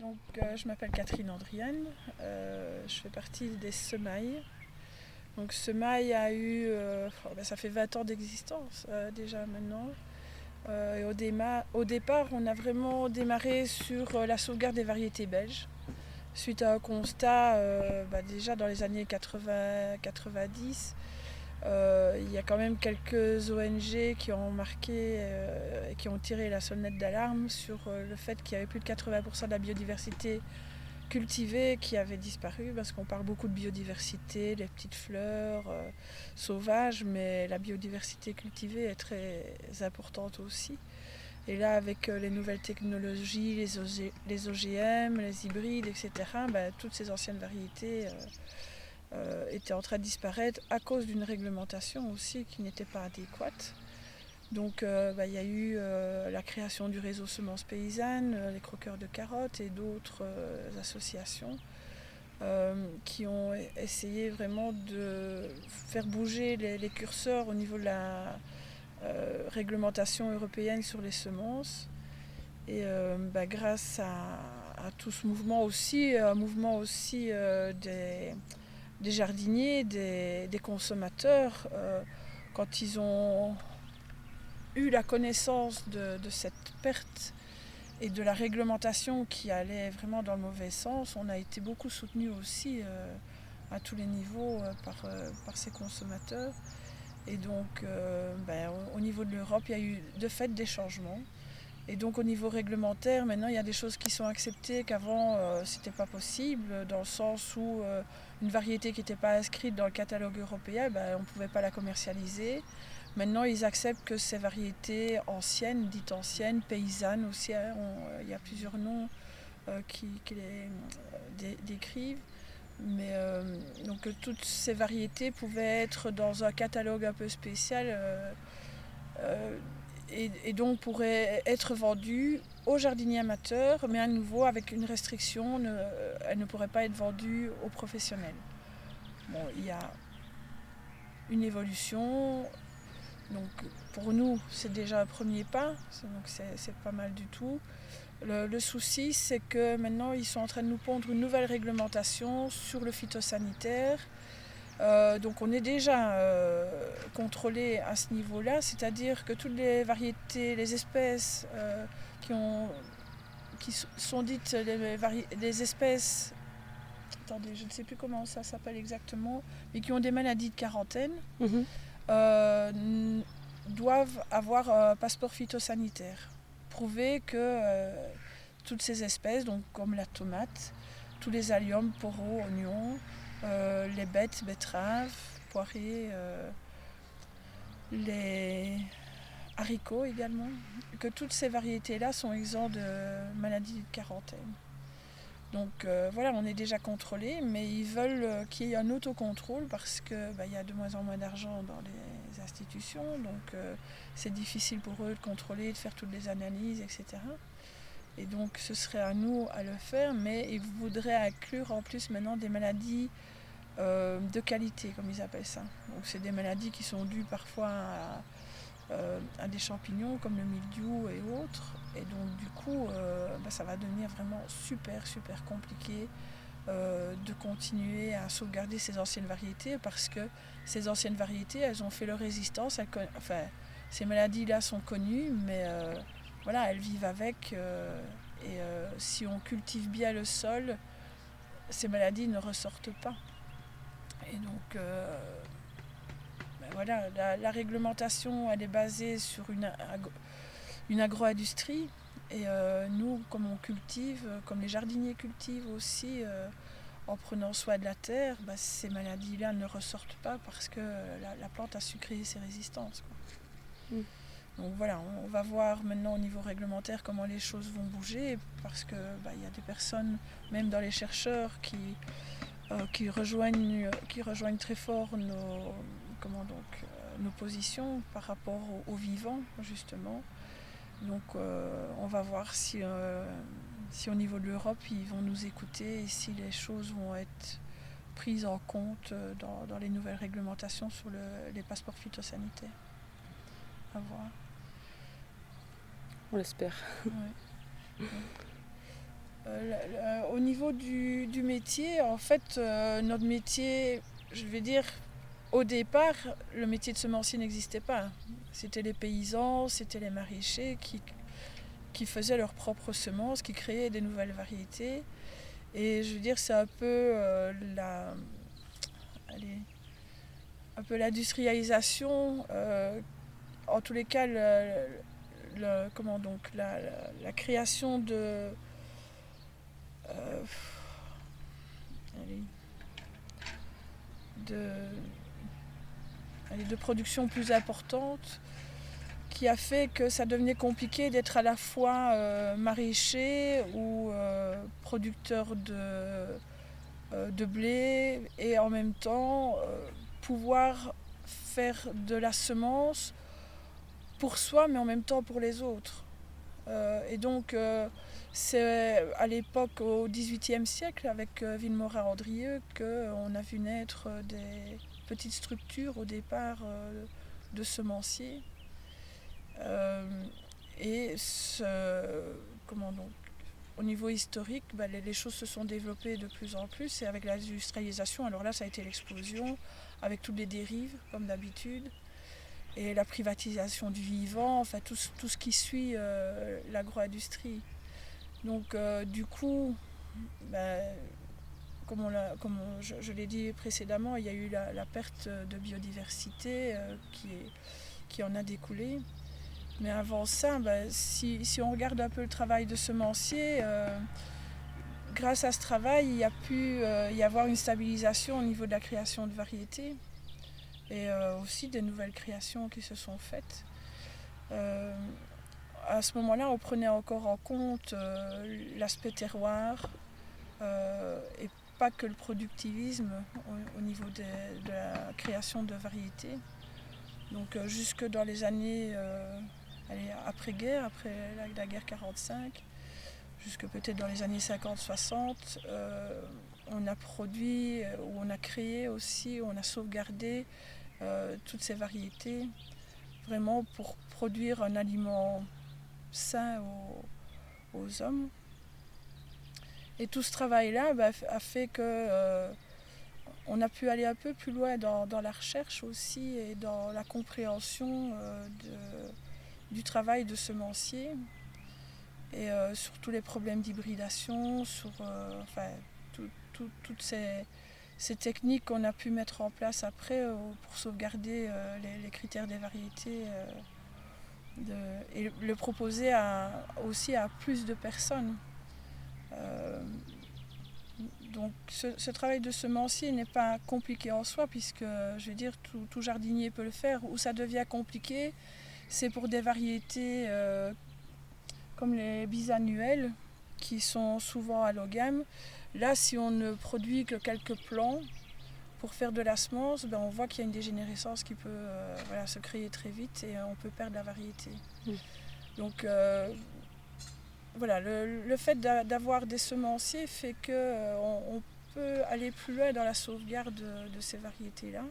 Je m'appelle Catherine Andrienne, je fais partie des Semailles. Donc Semailles a eu, ça fait 20 ans d'existence déjà maintenant. Et au départ, on a vraiment démarré sur la sauvegarde des variétés belges, suite à un constat déjà dans les années 80-90. Il y a quand même quelques ONG qui ont marqué et qui ont tiré la sonnette d'alarme sur le fait qu'il y avait plus de 80% de la biodiversité cultivée qui avait disparu, parce qu'on parle beaucoup de biodiversité, les petites fleurs sauvages, mais la biodiversité cultivée est très importante aussi. Et là, avec les nouvelles technologies, les OGM, les hybrides, etc., toutes ces anciennes variétés étaient en train de disparaître à cause d'une réglementation aussi qui n'était pas adéquate. Donc il y a eu la création du réseau Semences Paysannes, les Croqueurs de Carottes et d'autres associations qui ont essayé vraiment de faire bouger les curseurs au niveau de la réglementation européenne sur les semences. Et grâce à tout ce mouvement aussi, un mouvement aussi des jardiniers, des consommateurs, quand ils ont eu la connaissance de cette perte et de la réglementation qui allait vraiment dans le mauvais sens, on a été beaucoup soutenus aussi à tous les niveaux par ces consommateurs. Et donc au niveau de l'Europe, il y a eu de fait des changements. Et donc au niveau réglementaire, maintenant il y a des choses qui sont acceptées qu'avant c'était pas possible, dans le sens où une variété qui n'était pas inscrite dans le catalogue européen, on ne pouvait pas la commercialiser. Maintenant ils acceptent que ces variétés anciennes, dites anciennes, paysannes aussi, il y a plusieurs noms qui les décrivent. Mais donc toutes ces variétés pouvaient être dans un catalogue un peu spécial et donc pourraient être vendues aux jardiniers amateurs, mais à nouveau avec une restriction, elles ne pourraient pas être vendues aux professionnels. Bon, il y a une évolution, donc pour nous c'est déjà un premier pas, donc c'est pas mal du tout. Le souci, c'est que maintenant ils sont en train de nous pondre une nouvelle réglementation sur le phytosanitaire. Donc on est déjà contrôlé à ce niveau-là, c'est-à-dire que toutes les variétés, les espèces qui sont dites les espèces, attendez, je ne sais plus comment ça s'appelle exactement, mais qui ont des maladies de quarantaine, doivent avoir un passeport phytosanitaire. Prouver que toutes ces espèces, donc comme la tomate, tous les alliums, poireaux, oignons, les betteraves, poiriers, les haricots également, que toutes ces variétés-là sont exemptes de maladies de quarantaine. Donc voilà, on est déjà contrôlé, mais ils veulent qu'il y ait un autocontrôle parce qu'il y a de moins en moins d'argent dans les institutions, donc c'est difficile pour eux de contrôler, de faire toutes les analyses, etc. Et donc ce serait à nous à le faire, mais ils voudraient inclure en plus maintenant des maladies de qualité, comme ils appellent ça. Donc c'est des maladies qui sont dues parfois à des champignons comme le mildiou et autres. Et donc du coup, ça va devenir vraiment super compliqué de continuer à sauvegarder ces anciennes variétés, parce que ces anciennes variétés, elles ont fait leur résistance. Ces maladies-là sont connues, mais elles vivent avec. Si on cultive bien le sol, ces maladies ne ressortent pas. Et donc, la réglementation, elle est basée sur une agro-industrie. Et nous, comme on cultive, comme les jardiniers cultivent aussi, en prenant soin de la terre, ces maladies-là ne ressortent pas parce que la plante a su créer ses résistances, quoi. Donc voilà, on va voir maintenant au niveau réglementaire comment les choses vont bouger, parce que y a des personnes, même dans les chercheurs, qui rejoignent très fort nos positions par rapport aux vivants, justement. Donc on va voir si au niveau de l'Europe ils vont nous écouter et si les choses vont être prises en compte dans les nouvelles réglementations sur les passeports phytosanitaires. À voir. On l'espère. Ouais. Au niveau du métier, en fait, notre métier, je vais dire, au départ, le métier de semencier n'existait pas. C'était les paysans, c'était les maraîchers qui faisaient leurs propres semences, qui créaient des nouvelles variétés. Et je veux dire, c'est un peu un peu l'industrialisation, en tous les cas, la création euh, allez, de, de production plus importante qui a fait que ça devenait compliqué d'être à la fois maraîcher ou producteur de blé et en même temps pouvoir faire de la semence pour soi mais en même temps pour les autres. Et donc c'est à l'époque au XVIIIe siècle avec Villemora-Andrieux qu'on a vu naître des petites structures au départ de semenciers. Et au niveau historique, les choses se sont développées de plus en plus et avec l'industrialisation, alors là ça a été l'explosion avec toutes les dérives comme d'habitude et la privatisation du vivant, enfin tout ce qui suit l'agro-industrie. Donc du coup, comme je l'ai dit précédemment, il y a eu la perte de biodiversité qui en a découlé. Mais avant ça, si on regarde un peu le travail de semencier, grâce à ce travail, il y a pu y avoir une stabilisation au niveau de la création de variétés et aussi des nouvelles créations qui se sont faites. À ce moment-là, on prenait encore en compte l'aspect terroir et pas que le productivisme au niveau de la création de variétés. Donc jusque dans les années après-guerre, après la guerre 45, jusque peut-être dans les années 50-60, on a produit, ou on a créé aussi, on a sauvegardé toutes ces variétés, vraiment pour produire un aliment sain aux hommes. Et tout ce travail-là a fait que on a pu aller un peu plus loin dans la recherche aussi et dans la compréhension du travail de semencier et sur tous les problèmes d'hybridation, sur toutes ces techniques qu'on a pu mettre en place après pour sauvegarder les critères des variétés et le proposer aussi à plus de personnes. Donc ce travail de semencier n'est pas compliqué en soi puisque je veux dire tout jardinier peut le faire. Où ça devient compliqué, c'est pour des variétés comme les bisannuelles qui sont souvent allogames. Là, si on ne produit que quelques plants pour faire de la semence, on voit qu'il y a une dégénérescence qui peut se créer très vite et on peut perdre la variété. Donc le fait d'avoir des semenciers fait qu'on peut aller plus loin dans la sauvegarde de ces variétés-là.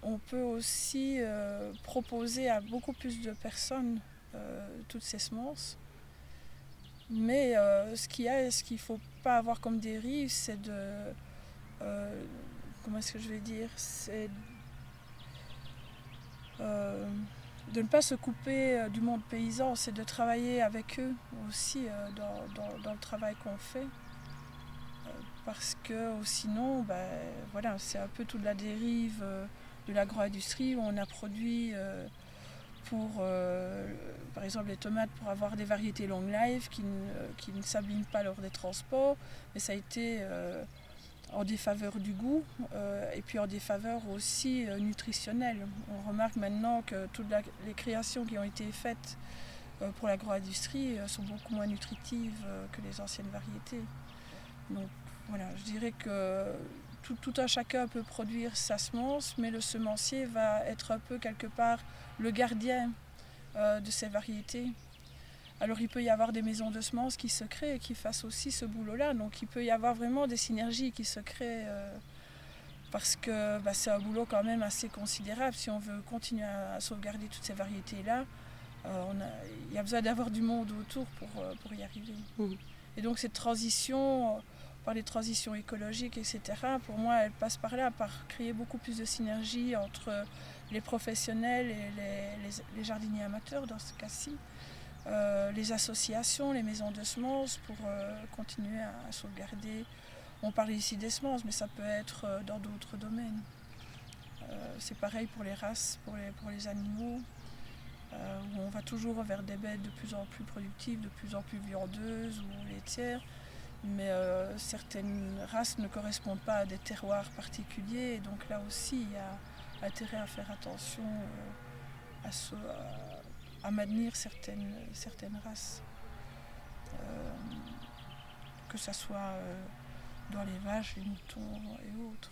On peut aussi proposer à beaucoup plus de personnes toutes ces semences. Mais ce qu'il ne faut pas avoir comme dérive, c'est comment est-ce que je vais dire, c'est de ne pas se couper du monde paysan, c'est de travailler avec eux aussi dans le travail qu'on fait. Parce que sinon, c'est un peu toute la dérive de l'agro-industrie où on a produit par exemple les tomates pour avoir des variétés long life qui ne s'abîment pas lors des transports, mais ça a été en défaveur du goût et puis en défaveur aussi nutritionnelle. On remarque maintenant que toutes les créations qui ont été faites pour l'agro-industrie sont beaucoup moins nutritives que les anciennes variétés. Donc voilà, je dirais que tout un chacun peut produire sa semence, mais le semencier va être un peu quelque part le gardien de ces variétés. Alors il peut y avoir des maisons de semences qui se créent et qui fassent aussi ce boulot-là. Donc il peut y avoir vraiment des synergies qui se créent parce que c'est un boulot quand même assez considérable. Si on veut continuer à sauvegarder toutes ces variétés-là, Il y a besoin d'avoir du monde autour pour y arriver. Et donc cette transition, par les transitions écologiques, etc., pour moi, elle passe par là, par créer beaucoup plus de synergie entre les professionnels et les jardiniers amateurs, dans ce cas-ci, les associations, les maisons de semences, pour continuer à sauvegarder. On parle ici des semences, mais ça peut être dans d'autres domaines. C'est pareil pour les races, pour les animaux, où on va toujours vers des bêtes de plus en plus productives, de plus en plus viandeuses ou laitières. Mais certaines races ne correspondent pas à des terroirs particuliers, et donc là aussi il y a intérêt à faire attention à maintenir certaines races, que ce soit dans les vaches, les moutons et autres.